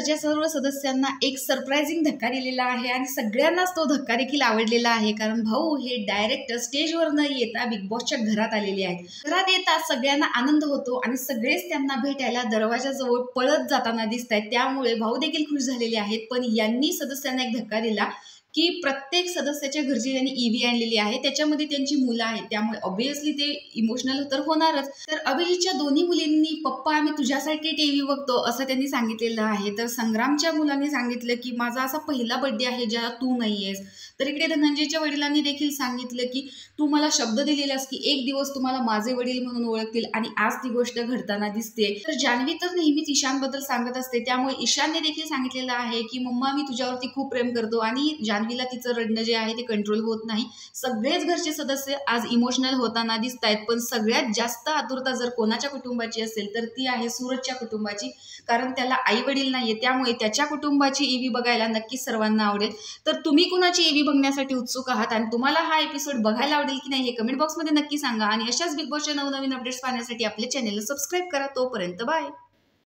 घरच्या सर्व सदस्यांना एक सरप्राइझिंग धक्का दिलेला आहे आणि सगळ्यांनाच तो धक्का देखील आवडलेला आहे, कारण भाऊ हे डायरेक्ट स्टेजवर न येता बिग बॉसच्या घरात आलेले आहेत। घरात येतात सगळ्यांना आनंद होतो आणि सगळेच त्यांना भेटायला दरवाजाजवळ पळत जाताना दिसत आहेत, त्यामुळे भाऊ देखील खुश झालेले आहेत। पण यांनी सदस्यांना एक धक्का दिला की प्रत्येक सदस्याच्या घरची त्यांनी ईव्ही आणलेली आहे, त्याच्यामध्ये त्यांची मुलं आहेत, त्यामुळे ऑब्व्हियसली ते इमोशनल तर होणारच। तर अभिजितच्या दोन्ही मुलींनी पप्पा आम्ही तुझ्यासाठी टीव्ही बघतो असं त्यांनी सांगितलेलं आहे। तर संग्रामच्या मुलांनी सांगितलं की माझा असा पहिला बर्थडे आहे ज्याला तू नाहीयेस। तर इकडे धनंजयच्या वडिलांनी देखील सांगितलं की तू मला शब्द दिलेलास की एक दिवस तुम्हाला माझे वडील म्हणून ओळखतील आणि आज ती गोष्ट घडताना दिसते। तर जान्हवी तर नेहमीच ईशानबद्दल सांगत असते, त्यामुळे ईशानने देखील सांगितलेलं आहे की मम्मा मी तुझ्यावरती खूप प्रेम करतो आणि जान्हवीला तिचं रडणं जे आहे ते कंट्रोल होत नाही। सगळेच घरचे सदस्य आज इमोशनल होताना दिसत आहेत, पण सगळ्यात जास्त आतुरता जर कोणाच्या कुटुंबाची असेल तर ती आहे सूरजच्या कुटुंबाची, कारण त्याला आई वडील नाहीये, त्यामुळे त्याच्या कुटुंबाची ईव्ही बघायला नक्कीच सर्वांना आवडेल। तर तुम्ही कुणाची ईव्ही बघण्यासाठी उत्सुक आहात आणि तुम्हाला हा एपिसोड बघायला आवडेल की नाही हे कमेंट बॉक्समध्ये नक्की सांगा आणि अशाच बिग बॉसच्या नवनवीन अपडेट्स पाहण्यासाठी आपल्या चॅनलला सबस्क्राईब करा। तोपर्यंत बाय।